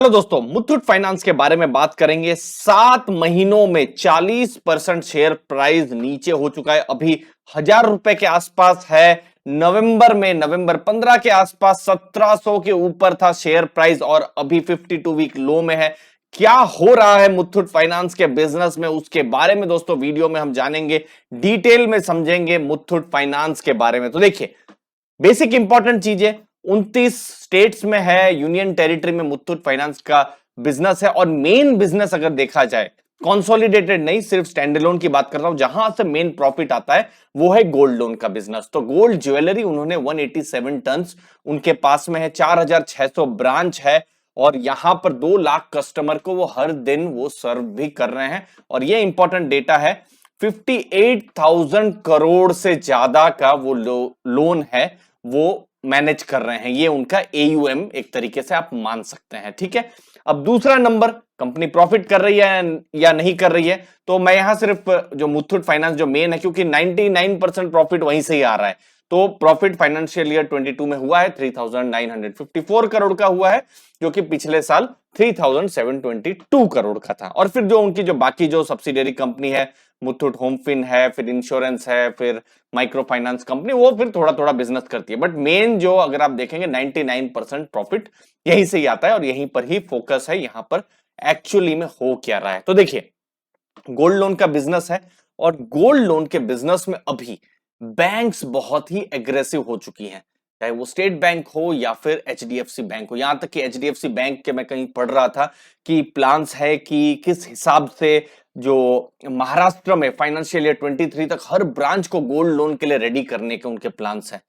Hello दोस्तों, Muthoot finance के बारे में बात करेंगे। 7 महीनों में 40% शेयर प्राइस नीचे हो चुका है। अभी 1,000 रुपए के आसपास है। नवंबर 15 के आसपास 1,700 के ऊपर था शेयर प्राइस और अभी 52 वीक लो में है। क्या हो रहा है मुथूट फाइनेंस के बिजनेस में, उसके बारे में दोस्तों वीडियो में हम जानेंगे, डिटेल में समझेंगे मुथूट फाइनेंस के बारे में। तो देखिए, बेसिक इंपॉर्टेंट चीजें 29 स्टेट्स में है, यूनियन टेरिटरी में मुथूट फाइनेंस का बिजनेस है। और मेन बिजनेस अगर देखा जाए, कंसोलिडेटेड नहीं, सिर्फ स्टैंडअलोन की बात कर रहा हूं, जहां से मेन प्रॉफिट आता है वो है गोल्ड लोन का बिजनेस। तो गोल्ड ज्वेलरी उन्होंने 187 टन उनके पास में है, 4,600 ब्रांच है और यहां पर 2 लाख कस्टमर को वो हर दिन वो सर्व भी कर रहे हैं। और ये इंपॉर्टेंट डेटा है, 58,000 करोड़ से ज्यादा का वो लोन है वो मैनेज कर रहे हैं। ये उनका एयूएम एक तरीके से आप मान सकते हैं। ठीक है, अब दूसरा नंबर, कंपनी प्रॉफिट कर रही है या नहीं कर रही है। तो मैं यहां सिर्फ जो मुथूट फाइनेंस जो मेन है, क्योंकि 99% प्रॉफिट वहीं से ही आ रहा है। तो प्रॉफिट फाइनेंशियल ईयर 22 में हुआ है 3,954 करोड़ का हुआ है, जो कि पिछले साल 3,722 करोड़ का था। और फिर जो उनकी जो बाकी जो सब्सिडियरी कंपनी है, मुथूट होमफिन है, फिर इंश्योरेंस है, फिर माइक्रो फाइनेंस कंपनी, वो फिर थोड़ा थोड़ा बिजनेस करती है। बट मेन जो अगर आप देखेंगे 99% प्रॉफिट यहीं से ही आता है और यहीं पर ही फोकस है। यहां पर एक्चुअली में हो क्या रहा है, तो देखिए, गोल्ड लोन का बिजनेस है और गोल्ड लोन के बिजनेस में अभी बैंक्स बहुत ही एग्रेसिव हो चुकी हैं, चाहे वो स्टेट बैंक हो या फिर एचडीएफसी बैंक हो। यहां तक कि एचडीएफसी बैंक के मैं कहीं पढ़ रहा था कि प्लान्स है कि किस हिसाब से जो महाराष्ट्र में फाइनेंशियल ईयर 23 तक हर ब्रांच को गोल्ड लोन के लिए रेडी करने के उनके प्लान्स हैं।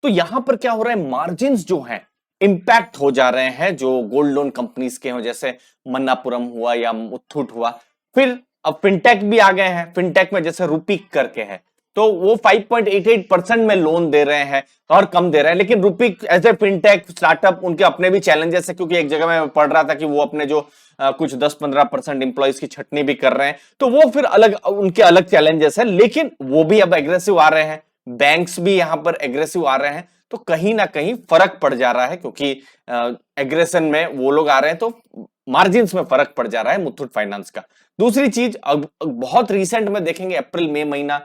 तो यहां पर क्या हो रहा है, मार्जिन्स जो हैं इंपैक्ट हो जा रहे हैं जो गोल्ड लोन कंपनीज के हो, जैसे मन्नापुरम हुआ या मुथूट हुआ। फिर अब फिनटेक भी आ गए हैं, फिनटेक में जैसे रुपीक करके है, तो वो 5.88% में लोन दे रहे हैं और कम दे रहे हैं। लेकिन रुपीक एज ए फिनटेक स्टार्टअप, उनके अपने भी चैलेंजेस है, क्योंकि एक जगह मैं पढ़ रहा था कि वो अपने जो कुछ 10-15% इंप्लॉइज की छटनी भी कर रहे हैं, तो वो फिर अलग उनके अलग चैलेंजेस है। लेकिन वो भी अब एग्रेसिव आ रहे हैं, बैंक्स भी यहां पर एग्रेसिव आ रहे हैं। तो कहीं ना कहीं फर्क पड़ जा रहा है, क्योंकि एग्रेशन में वो लोग आ रहे हैं तो मार्जिन्स में फर्क पड़ जा रहा है मुथूट फाइनेंस का। दूसरी चीज, अब बहुत रिसेंट में देखेंगे, अप्रैल मई महीना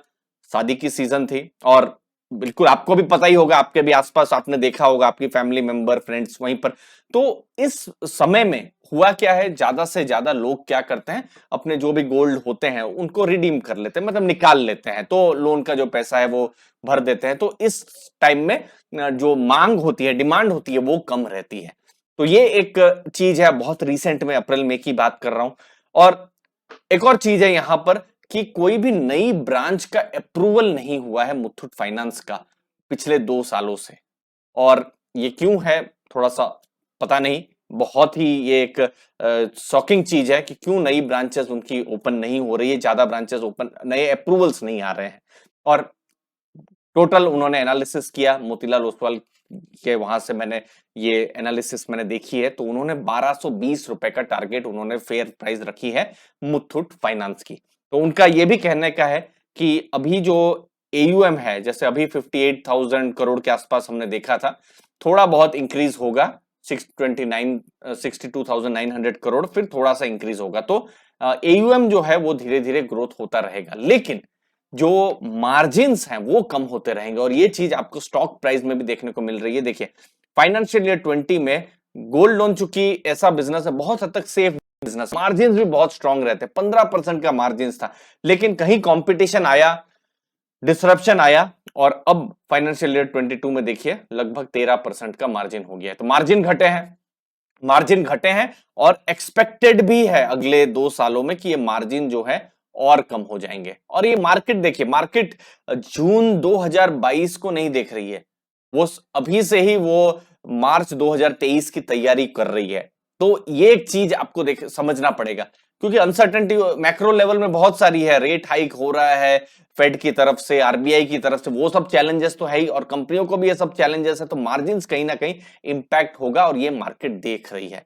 शादी की सीजन थी और बिल्कुल आपको भी पता ही होगा, आपके भी आसपास आपने देखा होगा, आपकी फैमिली मेंबर फ्रेंड्स वहीं पर। तो इस समय में हुआ क्या है, ज्यादा से ज्यादा लोग क्या करते हैं, अपने जो भी गोल्ड होते हैं उनको रिडीम कर लेते हैं, मतलब निकाल लेते हैं, तो लोन का जो पैसा है वो भर देते हैं। तो इस टाइम में जो मांग होती है, डिमांड होती है, वो कम रहती है। तो ये एक चीज है, बहुत रिसेंट में अप्रैल मई की बात कर रहा हूं। और एक और चीज है यहां पर कि कोई भी नई ब्रांच का अप्रूवल नहीं हुआ है मुथूट फाइनेंस का पिछले 2 सालों से। और ये क्यों है, थोड़ा सा पता नहीं, बहुत ही ये एक शॉकिंग चीज है कि क्यों नई ब्रांचेस उनकी ओपन नहीं हो रही है, ज्यादा ब्रांचेस ओपन, नए अप्रूवल्स नहीं आ रहे हैं। और टोटल उन्होंने एनालिसिस किया, मोतीलाल ओसवाल के वहां से मैंने ये एनालिसिस मैंने देखी है, तो उन्होंने 1,220 रुपए का टारगेट उन्होंने फेयर प्राइस रखी है मुथूट फाइनेंस की। तो उनका ये भी कहने का है कि अभी जो एयूएम है, जैसे अभी 58,000 करोड़ के आसपास हमने देखा था, थोड़ा बहुत इंक्रीज होगा, 62,900 करोड़, फिर थोड़ा सा इंक्रीज होगा। तो एयूएम जो है वो धीरे धीरे ग्रोथ होता रहेगा, लेकिन जो मार्जिन्स हैं वो कम होते रहेंगे। और ये चीज आपको स्टॉक प्राइस में भी देखने को मिल रही है। देखिए, फाइनेंशियल ईयर 20 में गोल्ड लोन चूंकि ऐसा बिजनेस है, बहुत हद तक सेफ बिजनेस, मार्जिन भी बहुत स्ट्रांग रहते हैं, 15% का मार्जिन था। लेकिन कहीं कंपटीशन आया, डिसरप्शन आया और अब फाइनेंशियल ईयर 22 में देखिए लगभग 13% का मार्जिन हो गया है। तो मार्जिन घटे हैं और एक्सपेक्टेड भी है अगले 2 सालों में कि ये मार्जिन जो है और कम हो जाएंगे। और ये मार्केट देखिए, मार्केट जून 2022 को नहीं देख रही है, वो अभी से ही वो मार्च 2023 की तैयारी कर रही है। तो ये एक चीज आपको समझना पड़ेगा, क्योंकि अनसर्टेनिटी मैक्रो लेवल में बहुत सारी है, रेट हाइक हो रहा है फेड की तरफ से, आरबीआई की तरफ से, वो सब चैलेंजेस तो है ही, और कंपनियों को भी ये सब चैलेंजेस है। तो मार्जिन कहीं ना कहीं इंपैक्ट होगा और ये मार्केट देख रही है।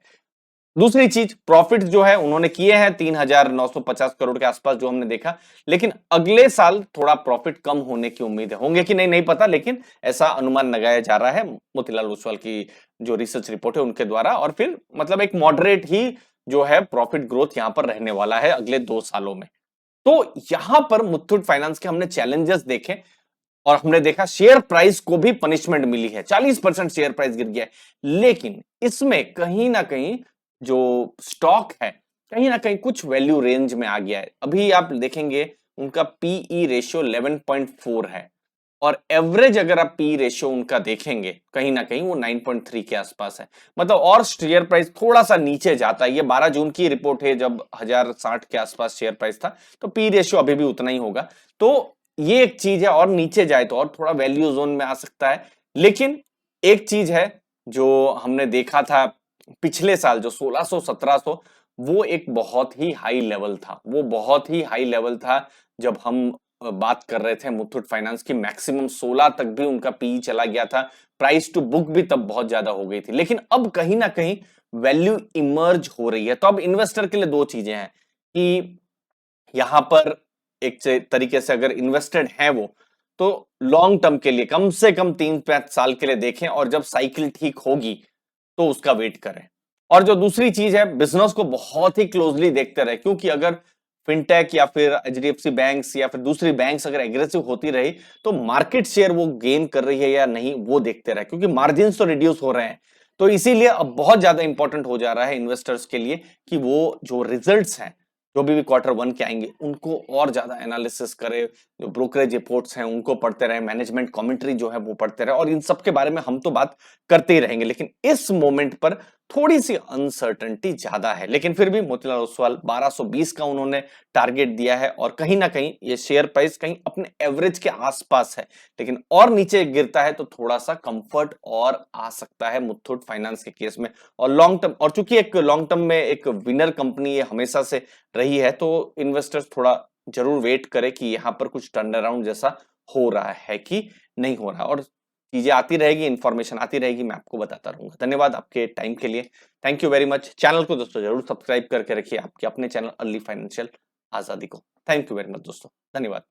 दूसरी चीज प्रॉफिट जो है उन्होंने किए हैं 3,950 करोड़ के आसपास जो हमने देखा, लेकिन अगले साल थोड़ा प्रॉफिट कम होने की उम्मीद है। होंगे कि नहीं नहीं पता, लेकिन ऐसा अनुमान लगाया जा रहा है मोतीलाल ओसवाल की जो रिसर्च रिपोर्ट है उनके द्वारा। और फिर मतलब एक मॉडरेट ही जो है प्रॉफिट ग्रोथ यहां पर रहने वाला है अगले 2 सालों में। तो यहां पर मुथूट फाइनेंस के हमने चैलेंजेस देखे और हमने देखा शेयर प्राइस को भी पनिशमेंट मिली है, 40% शेयर प्राइस गिर गया है। लेकिन इसमें कहीं ना कहीं जो स्टॉक है कहीं ना कहीं कुछ वैल्यू रेंज में आ गया है। अभी आप देखेंगे उनका पीई रेशियो 11.4 है और एवरेज अगर आप पी रेशियो उनका देखेंगे कहीं ना कहीं वो 9.3 के आसपास है। मतलब और शेयर प्राइस थोड़ा सा नीचे जाता है। ये 12 जून की रिपोर्ट है जब 1060 के आसपास शेयर प्राइस था, तो पी रेशियो अभी भी उतना ही होगा। तो ये एक चीज है, और नीचे जाए तो और थोड़ा वैल्यू जोन में आ सकता है। लेकिन एक चीज है जो हमने देखा था पिछले साल, जो 1600-1700, वो एक बहुत ही हाई लेवल था। वो बहुत ही हाई लेवल था जब हम बात कर रहे थे मुथूट फाइनेंस की। मैक्सिमम 16 तक भी उनका पीई चला गया था। प्राइस टू बुक भी तब बहुत ज्यादा हो गई थी। लेकिन अब कहीं ना कहीं वैल्यू इमर्ज हो रही है। तो अब इन्वेस्टर के लिए दो चीजें हैं कि यहां पर एक तरीके से अगर इन्वेस्टेड है वो, तो लॉन्ग टर्म के लिए कम से कम 3-5 साल के लिए देखें, और जब साइकिल ठीक होगी तो उसका वेट करें। और जो दूसरी चीज है, बिजनेस को बहुत ही क्लोजली देखते रहे, क्योंकि अगर फिनटेक या फिर एचडीएफसी बैंक्स या फिर दूसरी बैंक्स अगर एग्रेसिव होती रही तो मार्केट शेयर वो गेन कर रही है या नहीं वो देखते रहे, क्योंकि मार्जिन तो रिड्यूस हो रहे हैं। तो इसीलिए अब बहुत ज्यादा इंपॉर्टेंट हो जा रहा है इन्वेस्टर्स के लिए कि वो जो रिजल्ट्स हैं जो भी Q1 के आएंगे उनको और ज्यादा एनालिसिस करे, जो ब्रोकरेज रिपोर्ट्स हैं उनको पढ़ते रहे, मैनेजमेंट कमेंट्री जो है वो पढ़ते रहे। और इन सब के बारे में हम तो बात करते ही रहेंगे, लेकिन इस मोमेंट पर थोड़ी सी अनसर्टेनिटी ज्यादा है। लेकिन फिर भी मोतीलाल ओसवाल 1220 का उन्होंने टारगेट दिया है, और कहीं ना कहीं ये शेयर प्राइस कहीं अपने एवरेज के आसपास है। लेकिन और नीचे गिरता है तो थोड़ा सा कंफर्ट और आ सकता है मुथूट फाइनेंस के केस में। और लॉन्ग टर्म, और चूंकि एक लॉन्ग टर्म में एक विनर कंपनी ये हमेशा से रही है, तो इन्वेस्टर्स थोड़ा जरूर वेट करें कि यहां पर कुछ टर्न अराउंड जैसा हो रहा है कि नहीं हो रहा। और चीजें आती रहेगी, इंफॉर्मेशन आती रहेगी, मैं आपको बताता रहूंगा। धन्यवाद आपके टाइम के लिए। Thank you very much. Channel को दोस्तों जरूर सब्सक्राइब करके रखिए, आपके अपने चैनल अर्ली फाइनेंशियल आजादी को। थैंक यू वेरी मच दोस्तों, धन्यवाद।